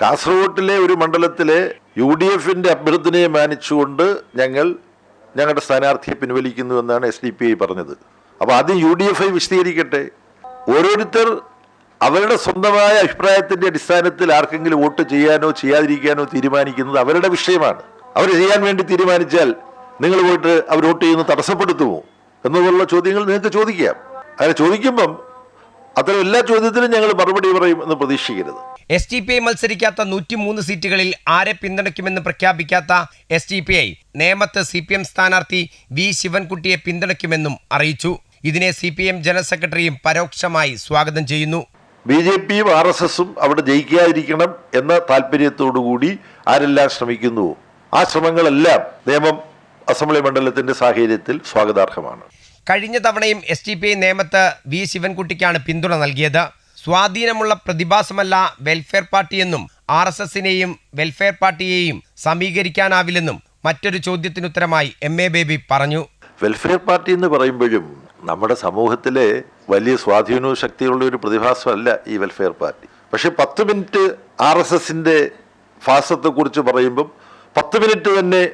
കാസർഗോട്ടിലെ ഒരു മണ്ഡലത്തിലെ UDFന്റെ അഭ്യർത്ഥനയെ മാനിച്ചുകൊണ്ട് ഞങ്ങളുടെ സ്ഥാനാർത്ഥിയെ പിൻവലിക്കുന്നു എന്നാണ് SDP പറഞ്ഞത്. അപ്പോൾ ആദ്യം UDF വിശദീകരിക്കട്ടെ. ഓരോരുത്തർ അവരുടെ സ്വന്തമായ അഭിപ്രായത്തിന്റെ അടിസ്ഥാനത്തിൽ ആർക്കെങ്കിലും വോട്ട് ചെയ്യാനോ ചെയ്യാതിരിക്കാനോ തീരുമാനിക്കുന്നത് അവരുടെ വിഷയമാണ്. അവർ ചെയ്യാൻ വേണ്ടി തീരുമാനിച്ചാൽ നിങ്ങൾ പോയിട്ട് അവർ വോട്ട് ചെയ്യുന്നത് തടസ്സപ്പെടുത്തുമോ എന്നുള്ള ചോദ്യങ്ങൾ നിങ്ങൾക്ക് ചോദിക്കാം. അങ്ങനെ ചോദിക്കുമ്പം അത്തരം എല്ലാ ചോദ്യത്തിലും ഞങ്ങൾ മറുപടി പറയും എന്ന് പ്രതീക്ഷിക്കരുത്. SDP മത്സരിക്കാത്ത 103 സീറ്റുകളിൽ ആരെ പിന്തുണയ്ക്കുമെന്ന് പ്രഖ്യാപിക്കാത്ത SDP നേമത്ത് CPM സ്ഥാനാർത്ഥി V ശിവൻകുട്ടിയെ പിന്തുണയ്ക്കുമെന്നും അറിയിച്ചു. ഇതിനെ CPM ജനറൽ സെക്രട്ടറിയും പരോക്ഷമായി സ്വാഗതം ചെയ്യുന്നു. BJPയും RSSും അവിടെ ജയിക്കാതിരിക്കണം എന്ന താല്പര്യത്തോടുകൂടി ആരെല്ലാം ശ്രമിക്കുന്നുവോ ആ ശ്രമങ്ങളെല്ലാം നേമം അസംബ്ലി മണ്ഡലത്തിന്റെ സാഹചര്യത്തിൽ സ്വാഗതാർഹമാണ്. കഴിഞ്ഞ തവണയും SDP നേമത്ത് V ശിവൻകുട്ടിക്കാണ് പിന്തുണ നൽകിയത്. സ്വാധീനമുള്ള പ്രതിഭാസമല്ല വെൽഫെയർ പാർട്ടിയെന്നും RSSനെയും വെൽഫെയർ പാർട്ടിയെയും സമീകരിക്കാനാവില്ലെന്നും മറ്റൊരു ചോദ്യത്തിനുത്തരമായി MA ബേബി പറഞ്ഞു. വെൽഫെയർ പാർട്ടി എന്ന് പറയുമ്പോഴും നമ്മുടെ സമൂഹത്തിലെ വലിയ സ്വാധീനവും ശക്തിയുള്ള ഒരു പ്രതിഭാസമല്ല ഈ വെൽഫെയർ പാർട്ടി. പക്ഷെ 10 മിനിറ്റ് RSSന്റെ ഫാസത്തെക്കുറിച്ച് പറയുമ്പം 10 മിനിറ്റ് തന്നെ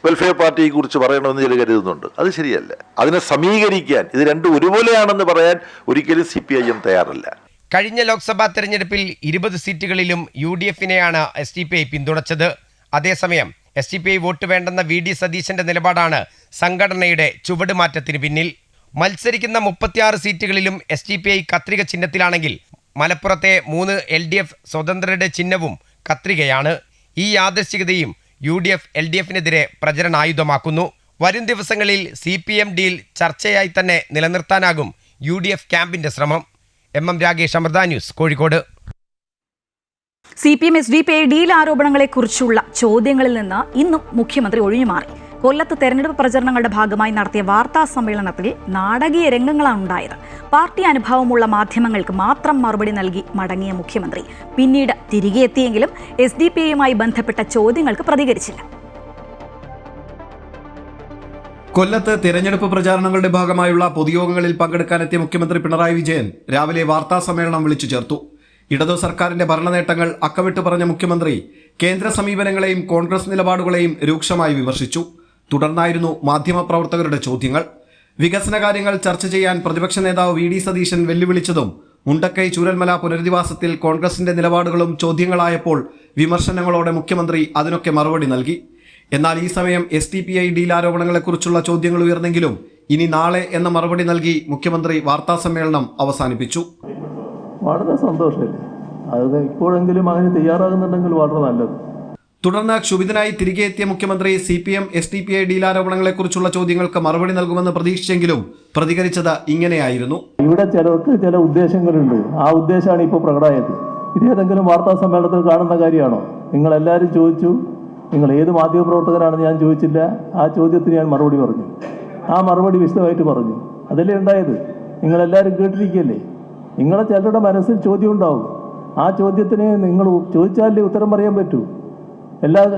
വെൽഫെയർ പാർട്ടിയെ കുറിച്ച് പറയണമെന്ന് ചില കരുതുന്നുണ്ട്. അത് ശരിയല്ല. അതിനെ സമീകരിക്കാൻ ഇത് രണ്ടും ഒരുപോലെയാണെന്ന് പറയാൻ ഒരിക്കലും CPIM തയ്യാറല്ല. കഴിഞ്ഞ ലോക്സഭാ തെരഞ്ഞെടുപ്പിൽ 20 സീറ്റുകളിലും UDFനെയാണ് SDP പിന്തുണച്ചത്. അതേസമയം SDP വോട്ട് വേണ്ടെന്ന VD സതീശന്റെ നിലപാടാണ് സംഘടനയുടെ ചുവടുമാറ്റത്തിന് പിന്നിൽ. മത്സരിക്കുന്ന 36 സീറ്റുകളിലും SDP കത്രിക ചിഹ്നത്തിലാണെങ്കിൽ മലപ്പുറത്തെ 3 LDF സ്വതന്ത്രരുടെ ചിഹ്നവും കത്രികയാണ്. ഈ യാദൃശ്ചികതയും UDF LDFനെതിരെ പ്രചരണായുധമാക്കുന്നു. വരും ദിവസങ്ങളിൽ CPM ഡീൽ ചർച്ചയായി തന്നെ നിലനിർത്താനാകും UDF ക്യാമ്പിന്റെ ശ്രമം. MM Ragesh, Amrita news, Kozhikode. CPM SDP deal ആരോപണങ്ങളെക്കുറിച്ചുള്ള ചോദ്യങ്ങളിൽ നിന്ന് ഇന്നും മുഖ്യമന്ത്രി ഒഴിഞ്ഞുമാറി. കൊല്ലത്ത് തെരഞ്ഞെടുപ്പ് പ്രചരണങ്ങളുടെ ഭാഗമായി നടത്തിയ വാർത്താ സമ്മേളനത്തിൽ നാടകീയ രംഗങ്ങളാണ് ഉണ്ടായത്. പാർട്ടി അനുഭവമുള്ള മാധ്യമങ്ങൾക്ക് മാത്രം മറുപടി നൽകി മടങ്ങിയ മുഖ്യമന്ത്രി പിന്നീട് തിരികെ എത്തിയെങ്കിലും SDP ബന്ധപ്പെട്ട ചോദ്യങ്ങൾക്ക് പ്രതികരിച്ചില്ല. കൊല്ലത്ത് തെരഞ്ഞെടുപ്പ് പ്രചാരണങ്ങളുടെ ഭാഗമായുള്ള പൊതുയോഗങ്ങളിൽ പങ്കെടുക്കാനെത്തിയ മുഖ്യമന്ത്രി പിണറായി വിജയൻ രാവിലെ വാർത്താ സമ്മേളനം വിളിച്ചു ചേർത്തു. ഇടതു സർക്കാരിന്റെ ഭരണനേട്ടങ്ങൾ അക്കമിട്ട് പറഞ്ഞ മുഖ്യമന്ത്രി കേന്ദ്ര സമീപനങ്ങളെയും കോൺഗ്രസ് നിലപാടുകളെയും രൂക്ഷമായി വിമർശിച്ചു. തുടർന്നായിരുന്നു മാധ്യമപ്രവർത്തകരുടെ ചോദ്യങ്ങൾ. വികസന കാര്യങ്ങൾ ചർച്ച ചെയ്യാൻ പ്രതിപക്ഷ നേതാവ് VD സതീശൻ വെല്ലുവിളിച്ചതും മുണ്ടക്കൈ ചൂരൽമല പുനരധിവാസത്തിൽ കോൺഗ്രസിന്റെ നിലപാടുകളും ചോദ്യങ്ങളായപ്പോൾ വിമർശനങ്ങളോടെ മുഖ്യമന്ത്രി അതിനൊക്കെ മറുപടി നൽകി. എന്നാൽ ഈ സമയം SDP ഡീൽ ആരോപണങ്ങളെക്കുറിച്ചുള്ള ചോദ്യങ്ങൾ ഉയർന്നെങ്കിലും ഇനി നാളെ എന്ന മറുപടി നൽകി മുഖ്യമന്ത്രി വാർത്താസമ്മേളനം അവസാനിപ്പിച്ചു. വളരെ സന്തോഷമല്ലേ. അത് ഇപ്പോഴെങ്കിലും അങ്ങനെ തയ്യാറാകുന്നുണ്ടെങ്കിൽ വളരെ നല്ലത്. തുടർന്ന് ക്ഷുഭിതനായി തിരികെ എത്തിയ മുഖ്യമന്ത്രി CPM SDPI ഡീൽ ആരോപണങ്ങളെക്കുറിച്ചുള്ള ചോദ്യങ്ങൾക്ക് മറുപടി നൽകുമെന്ന് പ്രതീക്ഷിച്ചെങ്കിലും പ്രതികരിച്ചത് ഇങ്ങനെയായിരുന്നു. ഇവിടെ ചിലർക്ക് ചില ഉദ്ദേശങ്ങളുണ്ട്. ആ ഉദ്ദേശമാണ് ഇപ്പോൾ പ്രകടമായത്. ഇതേതെങ്കിലും വാർത്താ സമ്മേളനത്തിൽ കാണുന്ന കാര്യമാണോ? നിങ്ങളെല്ലാവരും ചോദിച്ചു. നിങ്ങൾ ഏത് മാധ്യമപ്രവർത്തകരാണെന്ന് ഞാൻ ചോദിച്ചില്ല. ആ ചോദ്യത്തിന് ഞാൻ മറുപടി പറഞ്ഞു. ആ മറുപടി വിശദമായിട്ട് പറഞ്ഞു. അതല്ലേ ഉണ്ടായത്. നിങ്ങളെല്ലാവരും കേട്ടിരിക്കുകയല്ലേ. നിങ്ങളെ ചിലരുടെ മനസ്സിൽ ചോദ്യം ഉണ്ടാവും. ആ ചോദ്യത്തിന് നിങ്ങൾ ചോദിച്ചാലേ ഉത്തരം പറയാൻ പറ്റൂ.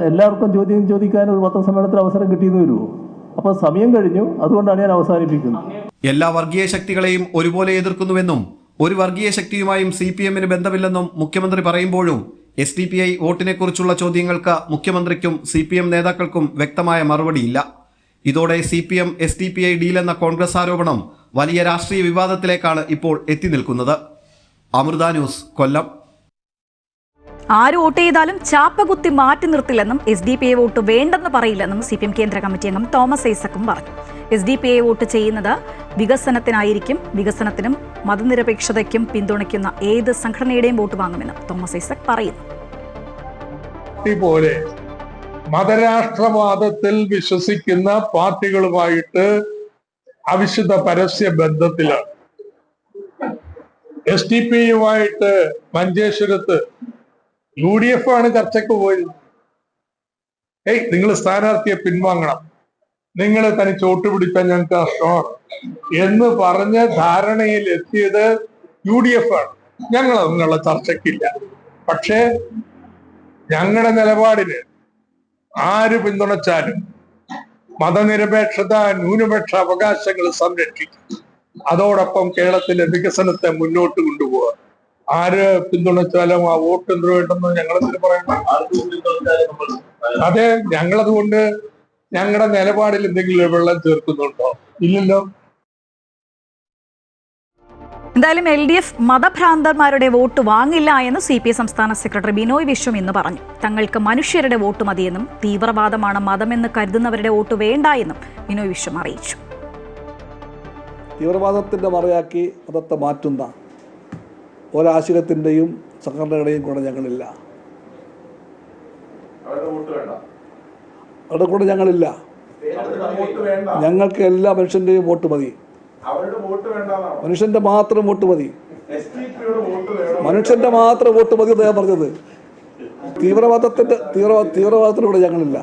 എല്ലാവർക്കും ചോദ്യം ചോദിക്കാൻ ഒരു പത്രസമ്മേളനത്തിൽ അവസരം കിട്ടിയെന്ന് വരുമോ? അപ്പോൾ സമയം കഴിഞ്ഞു. അതുകൊണ്ടാണ് ഞാൻ അവസാനിപ്പിക്കുന്നത്. എല്ലാ വർഗീയ ശക്തികളെയും ഒരുപോലെ എതിർക്കുന്നുവെന്നും ഒരു വർഗീയ ശക്തിയുമായും CPM-ന് ബന്ധമില്ലെന്നും മുഖ്യമന്ത്രി പറയുമ്പോഴും SDPI വോട്ടിനെക്കുറിച്ചുള്ള ചോദ്യങ്ങൾക്ക് മുഖ്യമന്ത്രിക്കും CPM നേതാക്കൾക്കും വ്യക്തമായ മറുപടിയില്ല. ഇതോടെ CPM SDPI ഡീൽ എന്ന കോൺഗ്രസ് ആരോപണം വലിയ രാഷ്ട്രീയ വിവാദത്തിലേക്കാണ് ഇപ്പോൾ എത്തി നിൽക്കുന്നത്. അമൃത ന്യൂസ്, കൊല്ലം. ആര് വോട്ട് ചെയ്താലും ചാപ്പകുത്തി മാറ്റി നിർത്തില്ലെന്നും SDPI വോട്ട് വേണ്ടെന്ന് പറയില്ലെന്നും CPM കേന്ദ്ര കമ്മിറ്റി അംഗം തോമസ് ഐസക്കും പറഞ്ഞു. SDPI വോട്ട് ചെയ്യുന്നത് വികസനത്തിനായിരിക്കും. വികസനത്തിനും മതനിരപേക്ഷതയ്ക്കും പിന്തുണയ്ക്കുന്ന ഏത് സംഘടനയുടെയും വോട്ട് വാങ്ങുമെന്നും തോമസ് ഐസക് പറയുന്നു. പോലെ മതരാഷ്ട്രവാദത്തിൽ വിശ്വസിക്കുന്ന പാർട്ടികളുമായിട്ട് അവിശുദ്ധ പരസ്യ ബന്ധത്തിലാണ്. SDPI-യുമായിട്ട് മഞ്ചേശ്വരത്ത് UDF ആണ് ചർച്ചയ്ക്ക് പോയത്. നിങ്ങൾ സ്ഥാനാർത്ഥിയെ പിൻവാങ്ങണം, നിങ്ങൾ തനിച്ച് വോട്ട് പിടിക്കാൻ ഞങ്ങൾക്ക് നഷ്ടമാണ് എന്ന് പറഞ്ഞ ധാരണയിൽ എത്തിയത് UDF ആണ്. ഞങ്ങൾ അതിനുള്ള ചർച്ചയ്ക്കില്ല. പക്ഷേ ഞങ്ങളുടെ നിലപാടിന് ആര് പിന്തുണച്ചാലും മതനിരപേക്ഷത, ന്യൂനപക്ഷ അവകാശങ്ങൾ സംരക്ഷിക്കും. അതോടൊപ്പം കേരളത്തിലെ വികസനത്തെ മുന്നോട്ട് കൊണ്ടുപോകുക. ആര് പിന്തുണച്ചാലും ആ വോട്ട് എന്ത് വേണ്ടെന്ന് ഞങ്ങളെന്തിന് പറയണം? അതെ, ഞങ്ങളതുകൊണ്ട് ഞങ്ങളുടെ നിലപാടിൽ എന്തെങ്കിലും വെള്ളം ചേർക്കുന്നുണ്ടോ? ഇല്ലല്ലോ. എന്തായാലും LDF മതഭ്രാന്തന്മാരുടെ വോട്ട് വാങ്ങില്ല എന്ന് CPI സംസ്ഥാന സെക്രട്ടറി ബിനോയ് വിശ്വം ഇന്ന് പറഞ്ഞു. തങ്ങൾക്ക് മനുഷ്യരുടെ വോട്ട് മതിയെന്നും തീവ്രവാദമാണ് മതമെന്ന് കരുതുന്നവരുടെ വോട്ട് വേണ്ട എന്നും ബിനോയ് വിശ്വം അറിയിച്ചു. തീവ്രവാദത്തിൻ്റെ മറയാക്കി മതത്തെ മാറ്റുന്ന ഒരാശയത്തിൻ്റെയും സംഘടനയുടെയും കൂടെ ഞങ്ങളില്ല. അവരുടെ കൂടെ ഞങ്ങളില്ല. ഞങ്ങൾക്ക് എല്ലാ മനുഷ്യൻ്റെയും വോട്ട് മതി. മനുഷ്യന്റെ മാത്രം വോട്ട് മതി. മനുഷ്യന്റെ മാത്രം വോട്ട് മതി അദ്ദേഹം പറഞ്ഞത്. തീവ്രവാദത്തിലൂടെ ഞങ്ങളില്ല.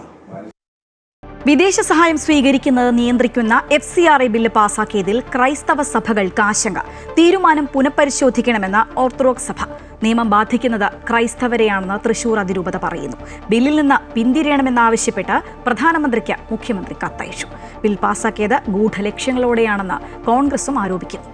വിദേശ സഹായം സ്വീകരിക്കുന്നത് നിയന്ത്രിക്കുന്ന FCRA ബില്ല് പാസാക്കിയതിൽ ക്രൈസ്തവ സഭകൾക്ക് ആശങ്ക. തീരുമാനം പുനഃപരിശോധിക്കണമെന്ന് ഓർത്തഡോക്സ് സഭ. നിയമം ബാധിക്കുന്നത് ക്രൈസ്തവരെയാണെന്ന് തൃശൂർ അതിരൂപത പറയുന്നു. ബില്ലിൽ നിന്ന് പിന്തിരിയണമെന്നാവശ്യപ്പെട്ട് പ്രധാനമന്ത്രിക്ക് മുഖ്യമന്ത്രി കത്തയച്ചു. ബിൽ പാസാക്കിയത് ഗൂഢലക്ഷ്യങ്ങളോടെയാണെന്ന് കോൺഗ്രസും ആരോപിക്കുന്നു.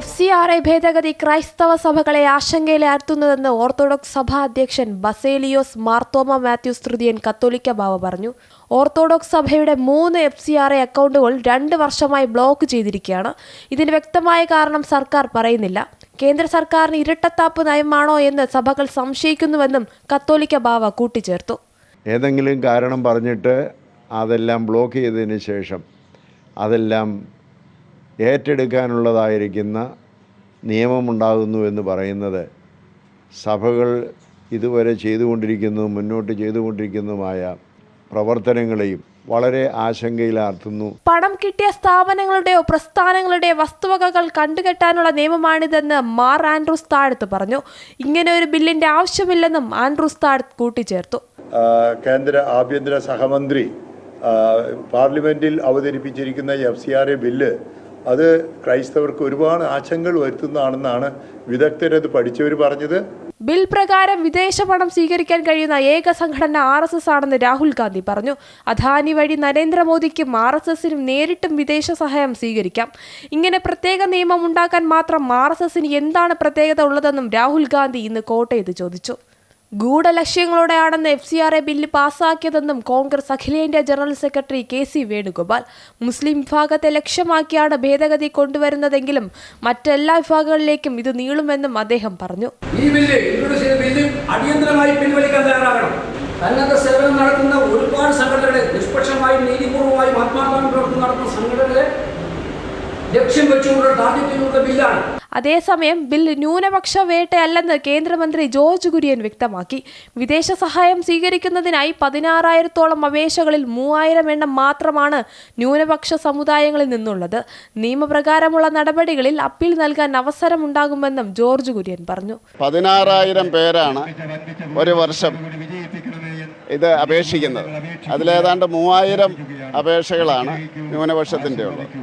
FCRA ഭേദഗതി ക്രൈസ്തവ സഭകളെ ആശങ്കയിലാഴ്ത്തുന്നതെന്ന് ഓർത്തഡോക്സ് സഭാ അധ്യക്ഷൻ ബസേലിയോസ് മാർത്തോമ മാത്യൂസ് തൃതീയൻ കത്തോലിക്ക ബാവ പറഞ്ഞു. ഓർത്തഡോക്സ് സഭയുടെ 3 FCRA അക്കൗണ്ടുകൾ 2 വർഷമായി ബ്ലോക്ക് ചെയ്തിരിക്കുകയാണ്. ഇതിന് വ്യക്തമായ കാരണം സർക്കാർ പറയുന്നില്ല. കേന്ദ്ര സർക്കാരിന് ഇരട്ടത്താപ്പ് നയമാണോ എന്ന് സഭകൾ സംശയിക്കുന്നുവെന്നും കത്തോലിക്ക ബാവ കൂട്ടിച്ചേർത്തു. ഏതെങ്കിലും കാരണം പറഞ്ഞിട്ട് അതെല്ലാം ബ്ലോക്ക് ചെയ്തതിന് ശേഷം അതെല്ലാം ഏറ്റെടുക്കാനുള്ളതായിരിക്കുന്ന നിയമമുണ്ടാകുന്നു എന്ന് പറയുന്നത് സഭകൾ ഇതുവരെ ചെയ്തുകൊണ്ടിരിക്കുന്നതും മുന്നോട്ട് ചെയ്തുകൊണ്ടിരിക്കുന്നതുമായ പ്രവർത്തനങ്ങളെയും വളരെ ആശങ്കയിലാർത്തുന്നു. പണം കിട്ടിയ സ്ഥാപനങ്ങളുടെയോ പ്രസ്ഥാനങ്ങളുടെയോ വസ്തുവകകൾ കണ്ടുകെട്ടാനുള്ള നിയമമാണിതെന്ന് മാർ ആൻഡ്രൂസ് താഴത്ത് പറഞ്ഞു. ഇങ്ങനെ ഒരു ബില്ലിന്റെ ആവശ്യമില്ലെന്നും ആൻഡ്രൂസ് താഴത്ത് കൂട്ടിച്ചേർത്തു. കേന്ദ്ര ആഭ്യന്തര സഹമന്ത്രി പാർലമെന്റിൽ അവതരിപ്പിച്ചിരിക്കുന്ന FCRA ബില്ല് അത് ക്രൈസ്തവർക്ക് ഒരുപാട് ആശങ്കകൾ വരുത്തുന്നതാണെന്നാണ് വിദഗ്ധരത് പഠിച്ചവർ പറഞ്ഞത്. ബിൽ പ്രകാരം വിദേശ പണം സ്വീകരിക്കാൻ കഴിയുന്ന ഏക സംഘടന RSS ആണെന്ന് രാഹുൽ ഗാന്ധി പറഞ്ഞു. അദാനി വഴി നരേന്ദ്രമോദിക്കും RSSനും നേരിട്ടും വിദേശ സഹായം സ്വീകരിക്കാം. ഇങ്ങനെ പ്രത്യേക നിയമം ഉണ്ടാക്കാൻ മാത്രം RSSന് എന്താണ് പ്രത്യേകത ഉള്ളതെന്നും രാഹുൽ ഗാന്ധി ഇന്ന് കോട്ടയത്ത് ചോദിച്ചു. ഗൂഢലക്ഷ്യങ്ങളോടെയാണെന്ന് FCRA ബില്ല് പാസ്സാക്കിയതെന്നും കോൺഗ്രസ് അഖിലേന്ത്യാ ജനറൽ സെക്രട്ടറി KC വേണുഗോപാൽ. മുസ്ലിം വിഭാഗത്തെ ലക്ഷ്യമാക്കിയാണ് ഭേദഗതി കൊണ്ടുവരുന്നതെങ്കിലും മറ്റെല്ലാ വിഭാഗങ്ങളിലേക്കും ഇത് നീളുമെന്നും അദ്ദേഹം പറഞ്ഞു. ഈ ബില്ല് അടിയന്തരമായി പിൻവലിക്കാൻ തയ്യാറാകണം. സന്നദ്ധ സേവനം നടത്തുന്ന ഒരുപാട് സംഘടനകളെ, നിഷ്പക്ഷമായും നീതിപൂർവമായും ആത്മാർത്ഥമായും പ്രവർത്തനം നടത്തുന്ന സംഘടനകളെ ലക്ഷ്യം വെച്ചുകൊണ്ടുള്ള ടാർഗറ്റ് ചെയ്തുള്ള ബില്ലാണ്. അതേസമയം ബിൽ ന്യൂനപക്ഷ വേട്ടയല്ലെന്ന് കേന്ദ്രമന്ത്രി ജോർജ് കുര്യൻ വ്യക്തമാക്കി. വിദേശ സഹായം സ്വീകരിക്കുന്നതിനായി 16,000-ഓളം അപേക്ഷകളിൽ 3,000 എണ്ണം മാത്രമാണ് ന്യൂനപക്ഷ സമുദായങ്ങളിൽ നിന്നുള്ളത്. നിയമപ്രകാരമുള്ള നടപടികളിൽ അപ്പീൽ നൽകാൻ അവസരമുണ്ടാകുമെന്നും ജോർജ് കുര്യൻ പറഞ്ഞു. 16,000 പേരാണ് ഒരു വർഷം ഇത് അപേക്ഷിക്കുന്നത്. അതിലേതാണ്ട് 3,000 അപേക്ഷകളാണ് ന്യൂനപക്ഷത്തിൻ്റെ ഉള്ളത്,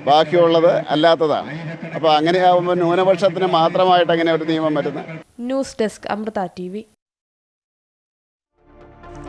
ബാക്കിയുള്ളത് അല്ലാത്തതാണ്. അപ്പോൾ അങ്ങനെയാവുമ്പോൾ ന്യൂനപക്ഷത്തിന് മാത്രമായിട്ട് എങ്ങനെ ഒരു നിയമം വരുന്നത്? News desk Amrita TV.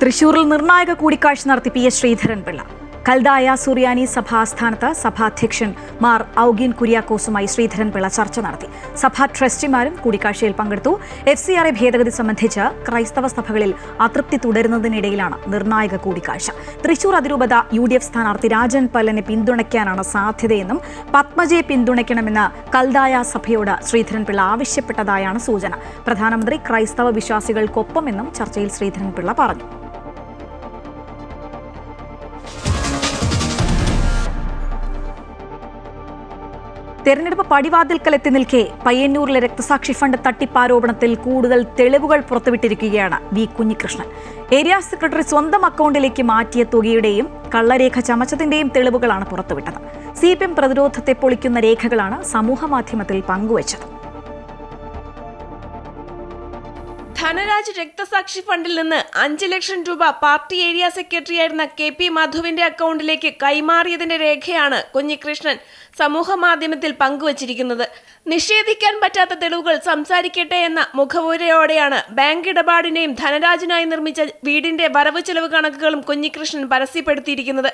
തൃശൂരിൽ നിർണായക കൂടിക്കാഴ്ച നടത്തി PS ശ്രീധരൻപിള്ള. കൽദായ സുറിയാനി സഭാ ആസ്ഥാനത്ത് സഭാധ്യക്ഷൻ മാർ ഔഗീൻ കുര്യാക്കോസുമായി ശ്രീധരൻപിള്ള ചർച്ച നടത്തി. സഭാ ട്രസ്റ്റിമാരും കൂടിക്കാഴ്ചയിൽ പങ്കെടുത്തു. FCRA ഭേദഗതി സംബന്ധിച്ച് ക്രൈസ്തവ സഭകളിൽ അതൃപ്തി തുടരുന്നതിനിടയിലാണ് നിർണായക കൂടിക്കാഴ്ച. തൃശൂർ അതിരൂപത UDF സ്ഥാനാർത്ഥി രാജൻ പല്ലനെ പിന്തുണയ്ക്കാനാണ് സാധ്യതയെന്നും പത്മജയെ പിന്തുണയ്ക്കണമെന്ന് കൽദായ സഭയോട് ശ്രീധരൻപിള്ള ആവശ്യപ്പെട്ടതായാണ് സൂചന. പ്രധാനമന്ത്രി ക്രൈസ്തവ വിശ്വാസികൾക്കൊപ്പമെന്നും ചർച്ചയിൽ ശ്രീധരൻപിള്ള പറഞ്ഞു. തെരഞ്ഞെടുപ്പ് പടിവാതിൽക്കൽ എത്തി നിൽക്കെ പയ്യന്നൂരിലെ രക്തസാക്ഷി ഫണ്ട് തട്ടിപ്പാരോപണത്തിൽ കൂടുതൽ തെളിവുകൾ പുറത്തുവിട്ടിരിക്കുകയാണ് വി കുഞ്ഞികൃഷ്ണൻ. ഏരിയ സെക്രട്ടറി സ്വന്തം അക്കൗണ്ടിലേക്ക് മാറ്റിയ തുകയുടെയും കള്ളരേഖ ചമച്ചതിന്റെയും തെളിവുകളാണ് പുറത്തുവിട്ടത്. CPM പ്രതിരോധത്തെ പൊളിക്കുന്ന രേഖകളാണ് സമൂഹമാധ്യമത്തിൽ പങ്കുവച്ചത്. ധനരാജ് രക്തസാക്ഷി ഫണ്ടിൽ നിന്ന് 5 ലക്ഷം രൂപ പാർട്ടി ഏരിയ സെക്രട്ടറിയായിരുന്ന KP മധുവിന്റെ അക്കൗണ്ടിലേക്ക് കൈമാറിയതിന്റെ രേഖയാണ് കുഞ്ഞികൃഷ്ണൻ സമൂഹ മാധ്യമത്തിൽ പങ്കുവച്ചിരിക്കുന്നത്. നിഷേധിക്കാൻ പറ്റാത്ത തെളിവുകൾ സംസാരിക്കട്ടെ എന്ന മുഖവുരയോടെയാണ് ബാങ്ക് ഇടപാടിനെയും ധനരാജിനായി നിർമ്മിച്ച വീടിന്റെ വരവ് ചെലവ് കണക്കുകളും കുഞ്ഞികൃഷ്ണൻ പരസ്യപ്പെടുത്തിയിരിക്കുന്നത്.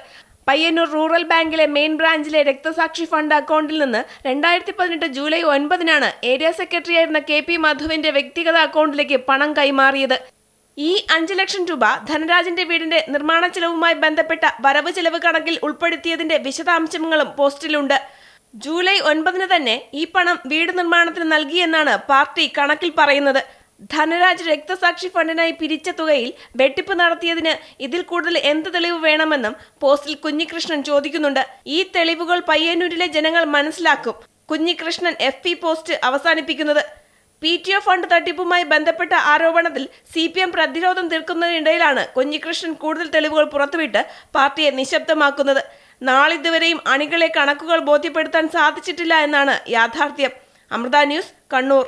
പയ്യന്നൂർ റൂറൽ ബാങ്കിലെ മെയിൻ ബ്രാഞ്ചിലെ രക്തസാക്ഷി ഫണ്ട് അക്കൗണ്ടിൽ നിന്ന് 2018 ജൂലൈ 9-നാണ് ഏരിയ സെക്രട്ടറിയായിരുന്ന KP മധുവിന്റെ വ്യക്തിഗത അക്കൗണ്ടിലേക്ക് പണം കൈമാറിയത്. ഈ 5 ലക്ഷം രൂപ ധനരാജിന്റെ വീടിന്റെ നിർമ്മാണ ചെലവുമായി ബന്ധപ്പെട്ട വരവ് ചെലവ് കണക്കിൽ ഉൾപ്പെടുത്തിയതിന്റെ വിശദാംശങ്ങളും പോസ്റ്റിലുണ്ട്. ജൂലൈ 9-ന് തന്നെ ഈ പണം വീട് നിർമ്മാണത്തിന് നൽകിയെന്നാണ് പാർട്ടി കണക്കിൽ പറയുന്നത്. ധനരാജ് രക്തസാക്ഷി ഫണ്ടിനായി പിരിച്ച തുകയിൽ വെട്ടിപ്പ് നടത്തിയതിന് ഇതിൽ കൂടുതൽ എന്ത് തെളിവ് വേണമെന്നും പോസ്റ്റിൽ കുഞ്ഞികൃഷ്ണൻ ചോദിക്കുന്നുണ്ട്. ഈ തെളിവുകൾ പയ്യന്നൂരിലെ ജനങ്ങൾ മനസ്സിലാക്കും. കുഞ്ഞികൃഷ്ണൻ FB പോസ്റ്റ് അവസാനിപ്പിക്കുന്നത്. PTO ഫണ്ട് തട്ടിപ്പുമായി ബന്ധപ്പെട്ട ആരോപണത്തിൽ CPM പ്രതിരോധം തീർക്കുന്നതിനിടയിലാണ് കുഞ്ഞികൃഷ്ണൻ കൂടുതൽ തെളിവുകൾ പുറത്തുവിട്ട് പാർട്ടിയെ നിശബ്ദമാക്കുന്നത്. നാളിതുവരെയും അണികളെ കണക്കുകൾ ബോധ്യപ്പെടുത്താൻ സാധിച്ചിട്ടില്ല എന്നാണ് യാഥാർത്ഥ്യം. അമൃത ന്യൂസ്, കണ്ണൂർ.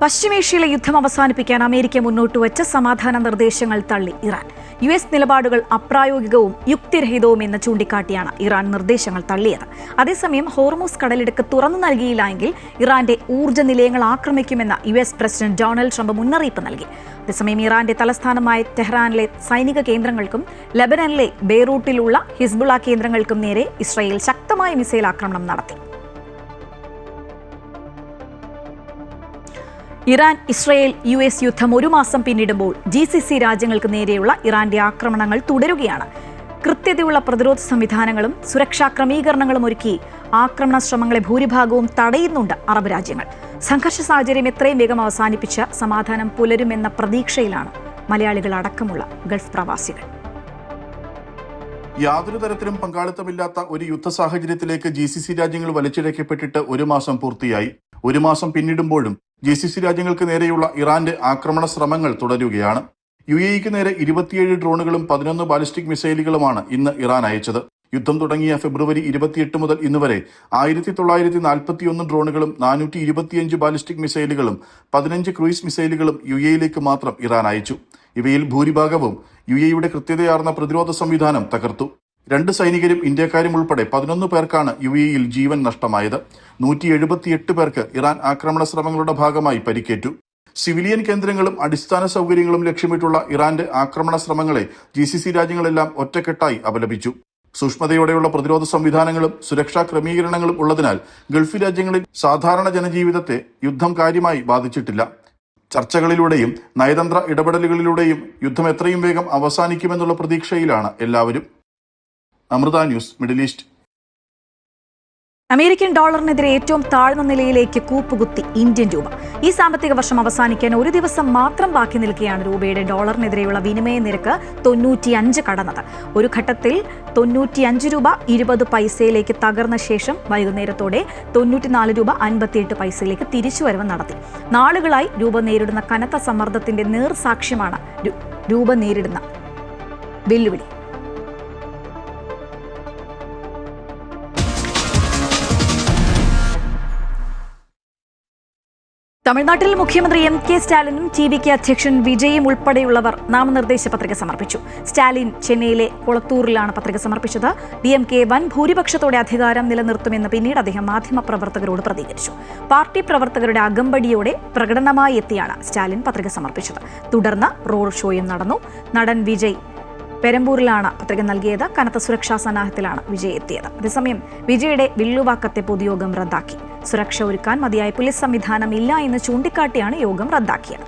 പശ്ചിമേഷ്യയിലെ യുദ്ധം അവസാനിപ്പിക്കാൻ അമേരിക്ക മുന്നോട്ടുവച്ച സമാധാന നിർദ്ദേശങ്ങൾ തള്ളി ഇറാൻ. US നിലപാടുകൾ അപ്രായോഗികവും യുക്തിരഹിതവുമെന്ന് ചൂണ്ടിക്കാട്ടിയാണ് ഇറാൻ നിർദ്ദേശങ്ങൾ തള്ളിയത്. അതേസമയം ഹോർമൂസ് കടലിടുക്ക് തുറന്നു നൽകിയില്ല എങ്കിൽ ഇറാന്റെ ഊർജ്ജ നിലയങ്ങൾ ആക്രമിക്കുമെന്ന് US പ്രസിഡന്റ് ഡൊണാൾഡ് ട്രംപ് മുന്നറിയിപ്പ് നൽകി. അതേസമയം ഇറാന്റെ തലസ്ഥാനമായ ടെഹ്റാനിലെ സൈനിക കേന്ദ്രങ്ങൾക്കും ലബനനിലെ ബെയ്റൂട്ടിലുള്ള ഹിസ്ബുള്ള കേന്ദ്രങ്ങൾക്കും നേരെ ഇസ്രായേൽ ശക്തമായ മിസൈൽ ആക്രമണം നടത്തി. ഇറാൻ ഇസ്രായേൽ US യുദ്ധം 1 മാസം പിന്നിടുമ്പോൾ GCC രാജ്യങ്ങൾക്ക് നേരെയുള്ള ഇറാന്റെ ആക്രമണങ്ങൾ തുടരുകയാണ്. കൃത്യതയുള്ള പ്രതിരോധ സംവിധാനങ്ങളും സുരക്ഷാ ക്രമീകരണങ്ങളും ഒരുക്കി ആക്രമണ ശ്രമങ്ങളെ ഭൂരിഭാഗവും തടയുന്നുണ്ട് അറബ് രാജ്യങ്ങൾ. സംഘർഷ സാഹചര്യം എത്രയും വേഗം അവസാനിപ്പിച്ച് സമാധാനം പുലരുമെന്ന പ്രതീക്ഷയിലാണ് മലയാളികൾ അടക്കമുള്ള ഗൾഫ് പ്രവാസികൾ. യാതൊരു തരത്തിലും പങ്കാളിത്തമില്ലാത്ത ഒരു യുദ്ധ സാഹചര്യത്തിലേക്ക് GCC രാജ്യങ്ങൾ വലിച്ചിഴക്കപ്പെട്ടിട്ട് 1 മാസം പൂർത്തിയായി. 1 മാസം പിന്നിടുമ്പോഴും GCC രാജ്യങ്ങൾക്ക് നേരെയുള്ള ഇറാന്റെ ആക്രമണ ശ്രമങ്ങൾ തുടരുകയാണ്. UAEക്ക് നേരെ 27 ഡ്രോണുകളും 11 ബാലിസ്റ്റിക് മിസൈലുകളുമാണ് ഇന്ന് ഇറാൻ അയച്ചത്. യുദ്ധം തുടങ്ങിയ ഫെബ്രുവരി 28 മുതൽ ഇന്നുവരെ 1941 ഡ്രോണുകളും 425 ബാലിസ്റ്റിക് മിസൈലുകളും 15 ക്രൂയിസ് മിസൈലുകളും UAEയിലേക്ക് മാത്രം ഇറാൻ അയച്ചു. ഇവയിൽ ഭൂരിഭാഗവും UAEയുടെ കൃത്യതയാർന്ന പ്രതിരോധ സംവിധാനം തകർത്തു. 2 സൈനികരും ഇന്ത്യക്കാരും ഉൾപ്പെടെ 11 പേർക്കാണ് UAEയിൽ ജീവൻ നഷ്ടമായത്. 178 പേർക്ക് ഇറാൻ ആക്രമണ ശ്രമങ്ങളുടെ ഭാഗമായി പരിക്കേറ്റു. സിവിലിയൻ കേന്ദ്രങ്ങളും അടിസ്ഥാന സൗകര്യങ്ങളും ലക്ഷ്യമിട്ടുള്ള ഇറാന്റെ ആക്രമണ ശ്രമങ്ങളെ GCC രാജ്യങ്ങളെല്ലാം ഒറ്റക്കെട്ടായി അപലപിച്ചു. സൂക്ഷ്മതയോടെയുള്ള പ്രതിരോധ സംവിധാനങ്ങളും സുരക്ഷാ ക്രമീകരണങ്ങളും ഉള്ളതിനാൽ ഗൾഫ് രാജ്യങ്ങളിൽ സാധാരണ ജനജീവിതത്തെ യുദ്ധം കാര്യമായി ബാധിച്ചിട്ടില്ല. ചർച്ചകളിലൂടെയും നയതന്ത്ര ഇടപെടലുകളിലൂടെയും യുദ്ധം എത്രയും വേഗം അവസാനിക്കുമെന്നുള്ള പ്രതീക്ഷയിലാണ് എല്ലാവരും. Amrita news, middle east. American ഡോളറിനെതിരെ ഏറ്റവും താഴ്ന്ന നിലയിലേക്ക് കൂപ്പുകുത്തി ഇന്ത്യൻ രൂപ. ഈ സാമ്പത്തിക വർഷം അവസാനിക്കാൻ ഒരു ദിവസം മാത്രം ബാക്കി നിൽക്കെയാണ് രൂപയുടെ ഡോളറിനെതിരെയുള്ള വിനിമയ നിരക്ക് 95 കടന്നത്. ഒരു ഘട്ടത്തിൽ 95 രൂപ 20 പൈസയിലേക്ക് തകർന്ന ശേഷം വൈകുന്നേരത്തോടെ 94 രൂപ 58 പൈസയിലേക്ക് തിരിച്ചുവരവ് നടത്തി. നാളുകളായി രൂപ നേരിടുന്ന കനത്ത സമ്മർദ്ദത്തിന്റെ നേർസാക്ഷ്യമാണ് രൂപ നേരിടുന്ന വെല്ലുവിളി. തമിഴ്നാട്ടിൽ മുഖ്യമന്ത്രി MK സ്റ്റാലിനും TVK അധ്യക്ഷൻ വിജയും ഉൾപ്പെടെയുള്ളവർ നാമനിർദ്ദേശ പത്രിക സമർപ്പിച്ചു. സ്റ്റാലിൻ ചെന്നൈയിലെ കൊളത്തൂരിലാണ് പത്രിക സമർപ്പിച്ചത്. DMK വൻ ഭൂരിപക്ഷത്തോടെ അധികാരം നിലനിർത്തുമെന്ന് പിന്നീട് അദ്ദേഹം മാധ്യമപ്രവർത്തകരോട് പ്രതികരിച്ചു. പാർട്ടി പ്രവർത്തകരുടെ അകമ്പടിയോടെ പ്രകടനമായി എത്തിയാണ് സ്റ്റാലിൻ പത്രിക സമർപ്പിച്ചത്. തുടർന്ന് റോഡ് ഷോയും നടന്നു. നടൻ വിജയ് പെരമ്പൂരിലാണ് പത്രിക നൽകിയത്. കനത്ത സുരക്ഷാ സന്നാഹത്തിലാണ് വിജയ് എത്തിയത്. അതേസമയം വിജയുടെ വില്ലുവാക്കത്തെ പൊതുയോഗം റദ്ദാക്കി. സുരക്ഷ ഒരുക്കാൻ മതിയായ പോലീസ് സംവിധാനം ഇല്ല എന്ന് ചൂണ്ടിക്കാട്ടിയാണ് യോഗം റദ്ദാക്കിയത്.